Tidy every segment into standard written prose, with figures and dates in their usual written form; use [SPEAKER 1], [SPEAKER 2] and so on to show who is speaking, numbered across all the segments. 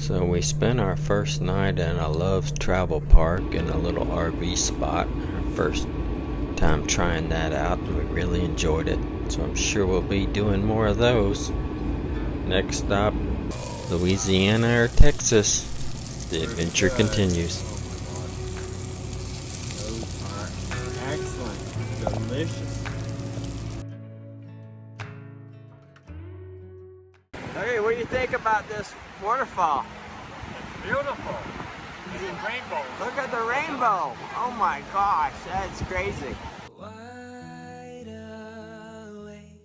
[SPEAKER 1] So we spent our first night in a Love's Travel Park in a little RV spot. Our first time trying that out, and we really enjoyed it. So I'm sure we'll be doing more of those. Next stop, Louisiana or Texas. The adventure continues.
[SPEAKER 2] Those are excellent. Delicious. Okay, what do you think about this waterfall?
[SPEAKER 3] It's beautiful. It's a rainbow.
[SPEAKER 2] Look at the rainbow. Oh my gosh, that's crazy.
[SPEAKER 4] Wide awake,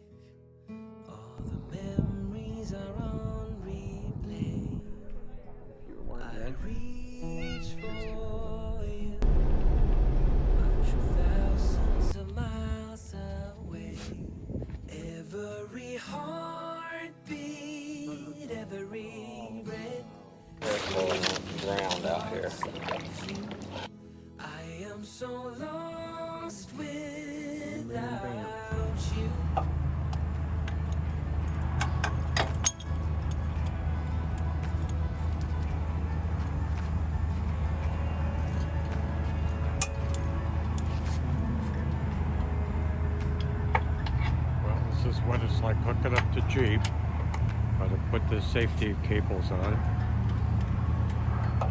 [SPEAKER 4] all the memories are on replay. I reach for you, but you're thousands of miles away. Every heartbeat, every breath.
[SPEAKER 1] Ground out here.
[SPEAKER 4] I am so lost without you.
[SPEAKER 3] Well, this is what it's like hooking up to Jeep. Got to put the safety cables on.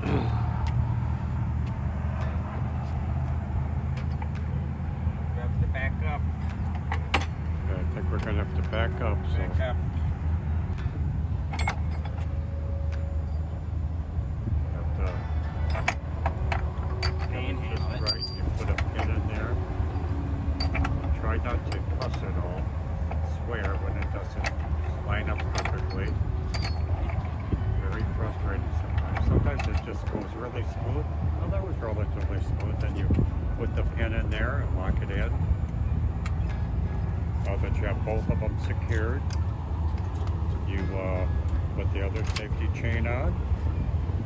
[SPEAKER 2] We have to back up.
[SPEAKER 3] I think we're gonna have to back up. So
[SPEAKER 2] Back up.
[SPEAKER 3] just right. You put a pin in there. Try not to cuss at all. Swear when it doesn't line up perfectly. Very frustrating sometimes. Sometimes it just goes really smooth. Well, that was relatively smooth. Then you put the pin in there and lock it in. Now that you have both of them secured, you put the other safety chain on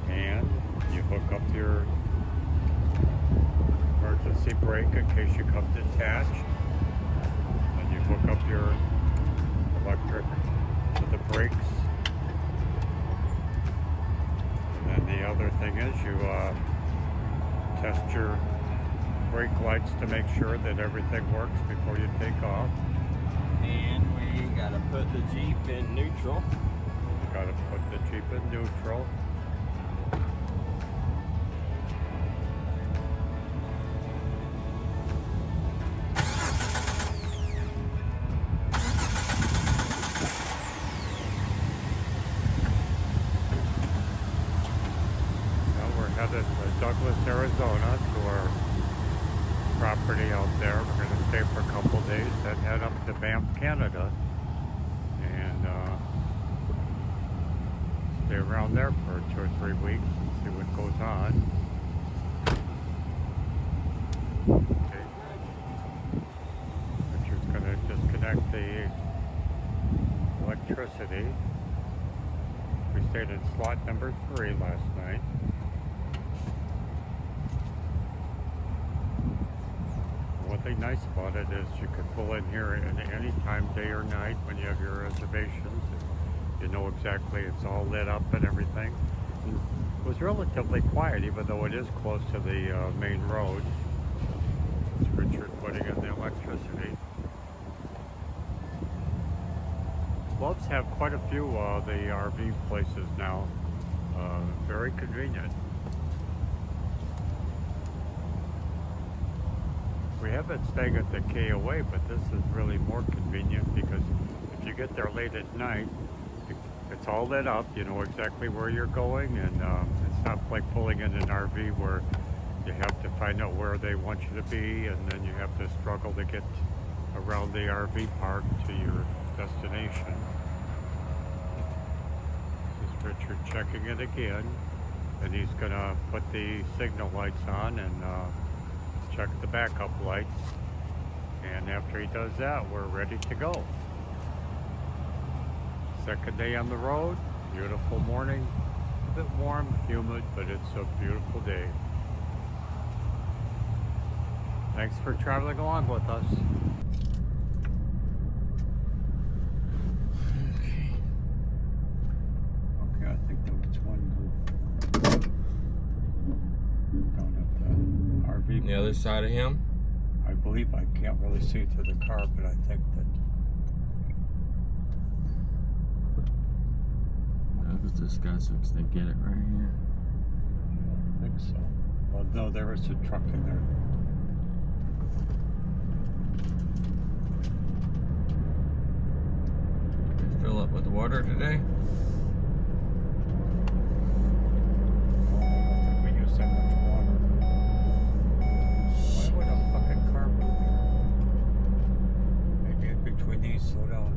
[SPEAKER 3] and you hook up your emergency brake in case you come detached. And you hook up your electric to the brakes. And then the other thing is you test your brake lights to make sure that everything works before you take off.
[SPEAKER 2] And we gotta put the Jeep in neutral.
[SPEAKER 3] You gotta put the Jeep in neutral. Now we're headed to Douglas, Arizona to our property out there. We're going to stay for a couple days, then head up to Banff, Canada, and stay around there for 2 or 3 weeks and see what goes on. Okay. Richard's going to disconnect the electricity. We stayed in slot number 3 last night. One thing nice about it is you can pull in here at any time, day or night, when you have your reservations. You know exactly it's all lit up and everything. And it was relatively quiet, even though it is close to the main road. It's Richard putting in the electricity. Loves have quite a few of the RV places now. Very convenient. We have been staying at the KOA, but this is really more convenient because if you get there late at night, it's all lit up. You know exactly where you're going, and it's not like pulling in an RV where you have to find out where they want you to be, and then you have to struggle to get around the RV park to your destination. This is Richard checking it again, and he's gonna put the signal lights on and check the backup lights, and after he does that, we're ready to go. Second day on the road, beautiful morning, a bit warm, humid, but it's a beautiful day. Thanks for traveling along with us. Okay, I think there was one
[SPEAKER 2] The other side of him?
[SPEAKER 3] I believe I can't really see through the car, but I think that.
[SPEAKER 2] Because this guy looks to get it right here.
[SPEAKER 3] I think so. Well, no, there is a truck in there.
[SPEAKER 2] Fill up with water today?
[SPEAKER 3] Oh, I don't think we use that much water. Why would a fucking car be there? Maybe in between these, slow down.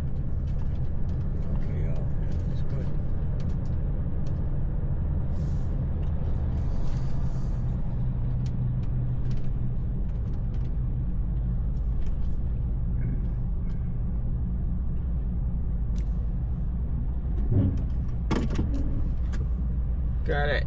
[SPEAKER 3] Okay, yeah, it's good.
[SPEAKER 2] Got it.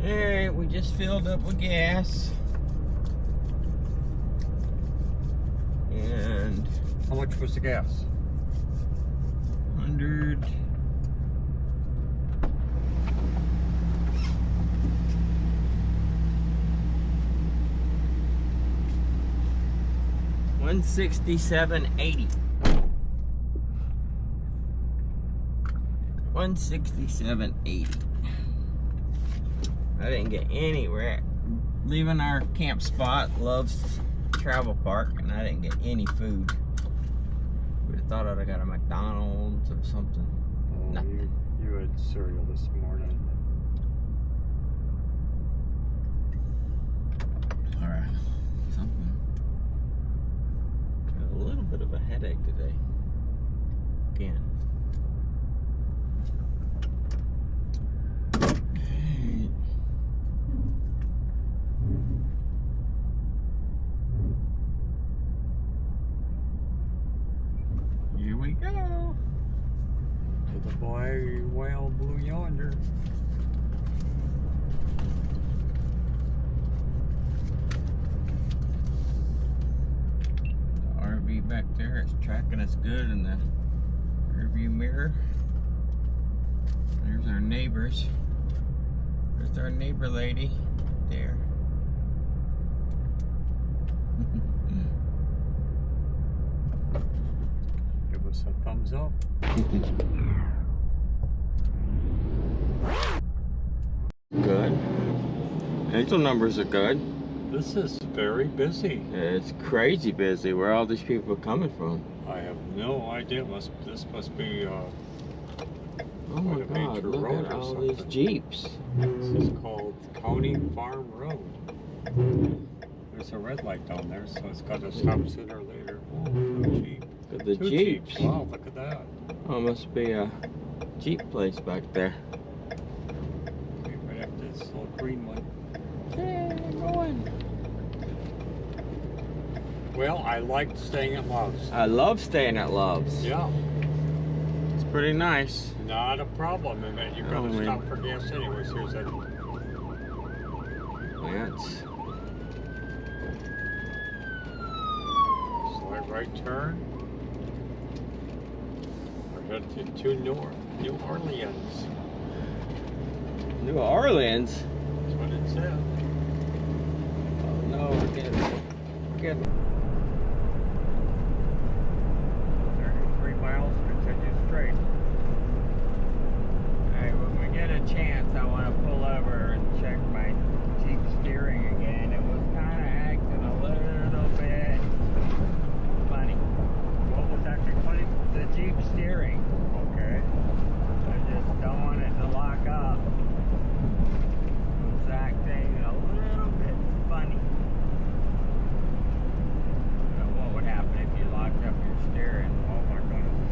[SPEAKER 2] Alright, we just filled up with gas. And
[SPEAKER 3] How much was the gas?
[SPEAKER 2] 100. $167.80. $167.80. I didn't get anywhere. Leaving our camp spot, Love's Travel Park, and I didn't get any food. Would have thought I'd have got a McDonald's or something.
[SPEAKER 3] Oh,
[SPEAKER 2] Nothing.
[SPEAKER 3] you had cereal this morning.
[SPEAKER 2] All right, something. Got a little bit of a headache today. Again. Here we go.
[SPEAKER 3] To the boy whale blue yonder.
[SPEAKER 2] The RV back there is tracking us good in the rearview mirror. There's our neighbors. There's our neighbor lady there.
[SPEAKER 3] Give us a thumbs up.
[SPEAKER 2] Good. Angel numbers are good.
[SPEAKER 3] This is very busy.
[SPEAKER 2] It's crazy busy. Where all these people are coming from?
[SPEAKER 3] I have no idea. This must be
[SPEAKER 2] Oh my
[SPEAKER 3] Quite a
[SPEAKER 2] God!
[SPEAKER 3] major
[SPEAKER 2] Look
[SPEAKER 3] road
[SPEAKER 2] at
[SPEAKER 3] or
[SPEAKER 2] all these
[SPEAKER 3] something.
[SPEAKER 2] Jeeps.
[SPEAKER 3] this is called County Farm Road. There's a red light down there, so it's got to stop sooner or later. Oh, a Jeep.
[SPEAKER 2] Look at the
[SPEAKER 3] Two
[SPEAKER 2] Jeeps.
[SPEAKER 3] Wow, look at that.
[SPEAKER 2] Oh, must be a Jeep place back there.
[SPEAKER 3] Okay, right after this little green one.
[SPEAKER 2] Yeah, going.
[SPEAKER 3] Well, I liked staying at Love's.
[SPEAKER 2] I love staying at Love's.
[SPEAKER 3] Yeah,
[SPEAKER 2] It's pretty nice.
[SPEAKER 3] not a problem. And then you're
[SPEAKER 2] Oh,
[SPEAKER 3] going to
[SPEAKER 2] man.
[SPEAKER 3] stop for gas anyways. Here's that.
[SPEAKER 2] Yeah, it's
[SPEAKER 3] Slight right turn. We're headed to New Orleans.
[SPEAKER 2] New Orleans.
[SPEAKER 3] That's what it said.
[SPEAKER 2] Oh no, we're getting
[SPEAKER 3] 33 miles, continue straight.
[SPEAKER 2] Alright, when we get a chance, I want to pull over and check my Jeep steering again. It was kind of acting a little bit funny.
[SPEAKER 3] What was acting funny?
[SPEAKER 2] The Jeep steering.
[SPEAKER 3] Okay.
[SPEAKER 2] I just don't want it to lock up. It was acting a little bit funny. What would happen if you locked up your steering?
[SPEAKER 3] Oh my goodness.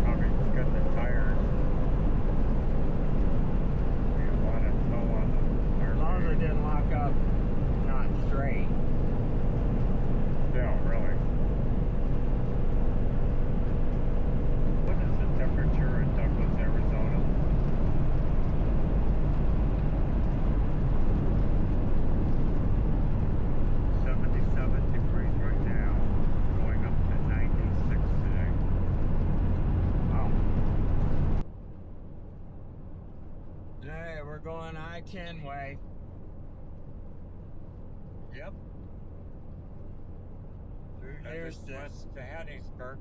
[SPEAKER 3] Probably just got the tires. Be a lot of tow on the
[SPEAKER 2] As long as it didn't lock up not straight.
[SPEAKER 3] Yeah, really.
[SPEAKER 2] going I-10 way.
[SPEAKER 3] Yep.
[SPEAKER 2] Here's the
[SPEAKER 3] West to Hattiesburg.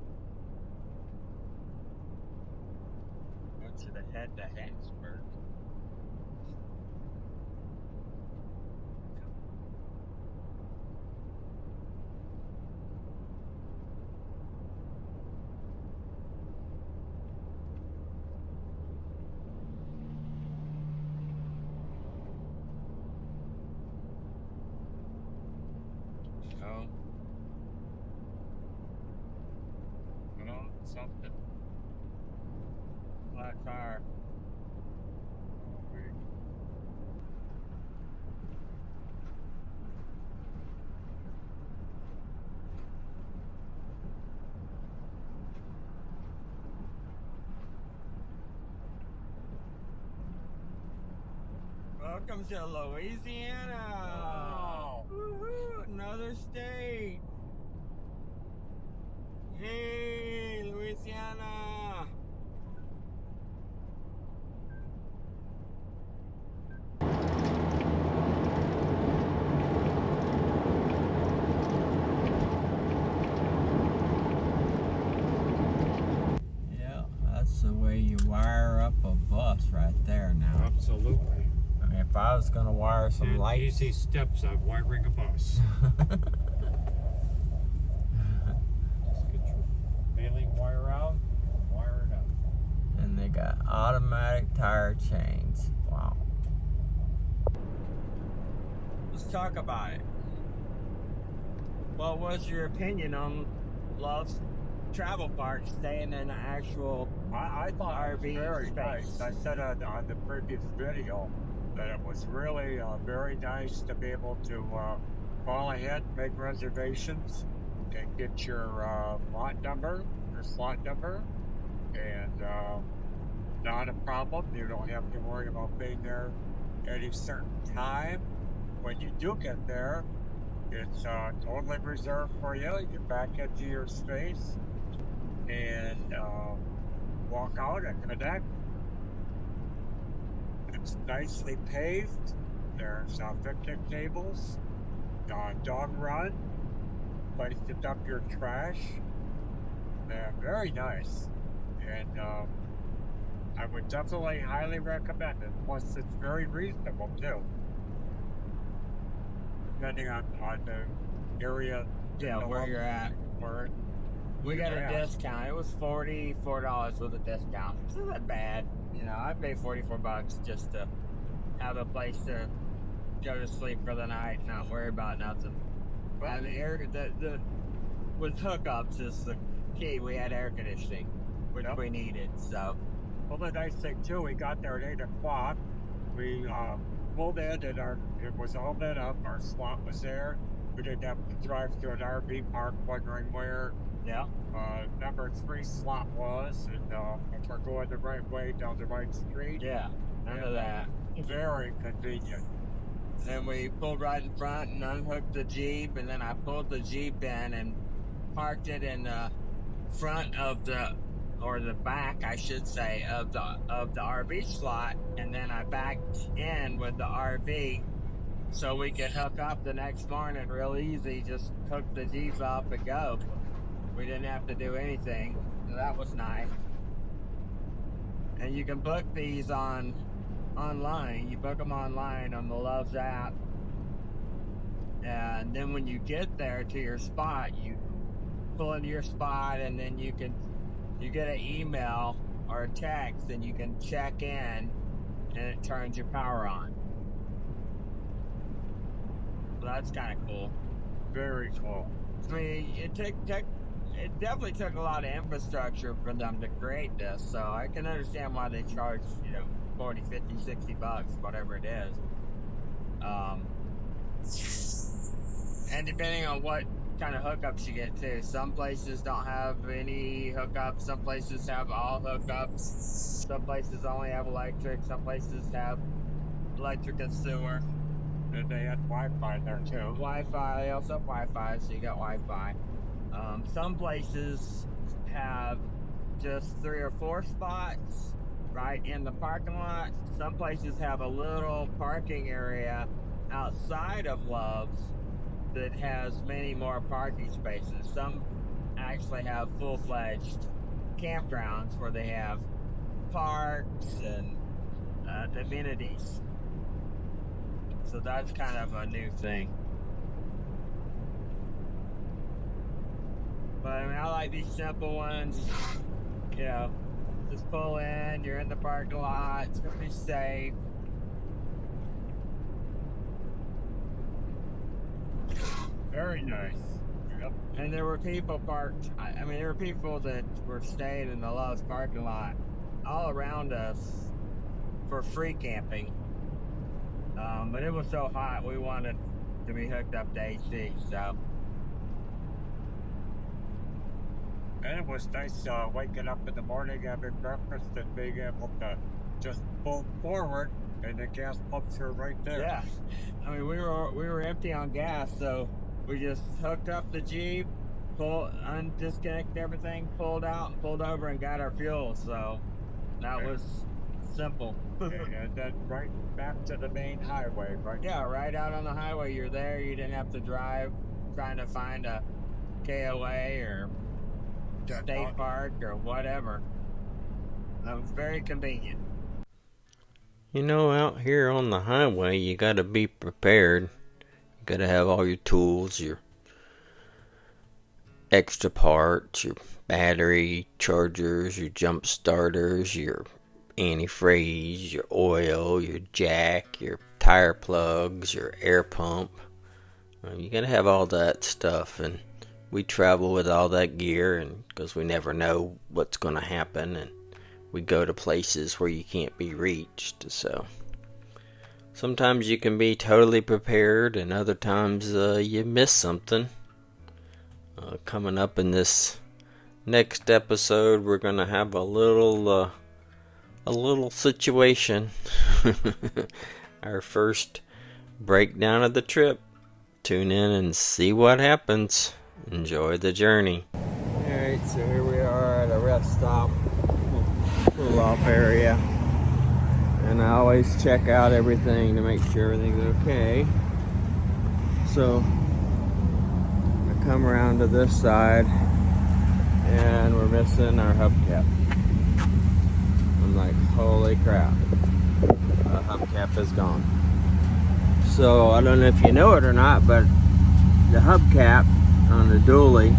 [SPEAKER 2] go to the head to Hattiesburg. So, something. Flat tire. Welcome to Louisiana.
[SPEAKER 3] Wow.
[SPEAKER 2] Woohoo, another state. Hey, Louisiana. Yeah, that's the way you wire up a bus right there now.
[SPEAKER 3] Absolutely.
[SPEAKER 2] I mean, if I was gonna wire some lights.
[SPEAKER 3] Easy steps of wiring a bus. Just get your baling wire out, wire it up.
[SPEAKER 2] And they got automatic tire chains. Wow. Let's talk about it. What was your opinion on Love's Travel Park staying in an actual
[SPEAKER 3] I thought it was
[SPEAKER 2] RV
[SPEAKER 3] very
[SPEAKER 2] space?
[SPEAKER 3] nice. I said on the previous video that it was really very nice to be able to call ahead, make reservations, and get your lot number, your slot number, and not a problem. You don't have to worry about being there at a certain time. When you do get there, it's totally reserved for you. You back into your space and walk out and connect. It's nicely paved. There's picnic tables, dog run, place to dump your trash. They're very nice. And I would definitely highly recommend it. Plus, it's very reasonable too. Depending on the area.
[SPEAKER 2] Yeah, where you're at.
[SPEAKER 3] Where
[SPEAKER 2] We got a
[SPEAKER 3] Yeah.
[SPEAKER 2] discount. It was $44 with a discount. It's not that bad. You know, I paid $44 just to have a place to go to sleep for the night, not worry about nothing. And with hookups is the key. We had air conditioning, which
[SPEAKER 3] Yep.
[SPEAKER 2] we needed. So
[SPEAKER 3] Well, the nice thing too, we got there at 8 o'clock. We pulled in and it was all lit up. Our slot was there. We didn't have to drive through an RV park wondering where
[SPEAKER 2] yeah,
[SPEAKER 3] number 3 slot was, and if we're going the right way down the right street.
[SPEAKER 2] yeah, none of that.
[SPEAKER 3] Very convenient.
[SPEAKER 2] Then we pulled right in front and unhooked the Jeep, and then I pulled the Jeep in and parked it in the front of or the back, I should say, of the RV slot, and then I backed in with the RV so we could hook up the next morning real easy. Just hook the Jeep up and go. We didn't have to do anything, so that was nice. And you can book these online. You book them online on the Love's app, and then when you get there to your spot, you pull into your spot, and then you get an email or a text, and you can check in, and it turns your power on. So that's kind of cool.
[SPEAKER 3] Very cool.
[SPEAKER 2] I mean, it definitely took a lot of infrastructure for them to create this, so I can understand why they charge, 40, 50, 60 bucks, whatever it is. And depending on what kind of hookups you get too. Some places don't have any hookups, some places have all hookups, some places only have electric, some places have electric and sewer.
[SPEAKER 3] And they had Wi-Fi there too.
[SPEAKER 2] Wi-Fi, they also have Wi-Fi, so you got Wi-Fi. Some places have just 3 or 4 spots, right in the parking lot. Some places have a little parking area outside of Love's that has many more parking spaces. Some actually have full-fledged campgrounds where they have parks and amenities. So that's kind of a new thing. But I mean, I like these simple ones. You know, just pull in, you're in the parking lot, it's gonna be safe.
[SPEAKER 3] Very nice. Yep.
[SPEAKER 2] And there were people parked, I mean, there were people that were staying in the Love's parking lot all around us for free camping. But it was so hot, we wanted to be hooked up to AC, so.
[SPEAKER 3] And it was nice waking up in the morning, having breakfast, and being able to just pull forward, and the gas pumps are right there.
[SPEAKER 2] Yeah, I mean, we were empty on gas, so we just hooked up the Jeep, disconnected everything, pulled out, pulled over, and got our fuel. So that was simple.
[SPEAKER 3] And then right back to the main highway, right?
[SPEAKER 2] Yeah, right out on the highway. You're there. You didn't have to drive trying to find a KOA or state park or whatever. That was very convenient.
[SPEAKER 1] You know, out here on the highway, you gotta be prepared. You gotta have all your tools, your extra parts, your battery chargers, your jump starters, your antifreeze, your oil, your jack, your tire plugs, your air pump. You gotta have all that stuff, and we travel with all that gear, and because we never know what's gonna happen, and we go to places where you can't be reached. So sometimes you can be totally prepared, and other times you miss something. Coming up in this next episode, we're gonna have a little situation. Our first breakdown of the trip. Tune in and see what happens. Enjoy the journey. Alright, so here we are at a rest stop, cool off area, and I always check out everything to make sure everything's okay. So I come around to this side and we're missing our hubcap. I'm like, holy crap, the hubcap is gone. So I don't know if you know it or not, but the hubcap on the dually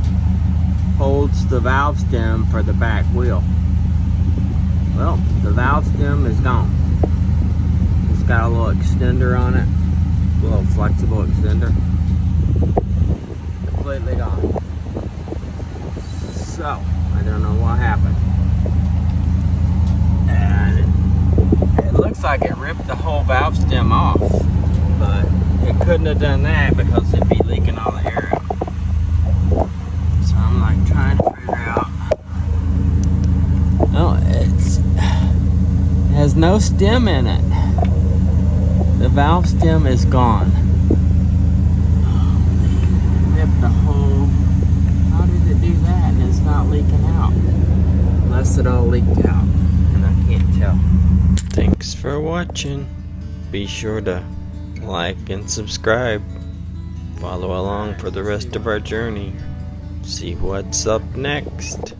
[SPEAKER 1] holds the valve stem for the back wheel. Well, the valve stem is gone. It's got a little extender on it, a little flexible extender. Completely gone. So, I don't know what happened. And it looks like it ripped the whole valve stem off, but it couldn't have done that because it'd be leaking all the air out. So I'm like trying to figure out. Oh, it has no stem in it. The valve stem is gone. Oh man, it ripped the whole. How did it do that? And it's not leaking out. Unless it all leaked out, and I can't tell. Thanks for watching. Be sure to like and subscribe. Follow along for the rest of our journey. See what's up next.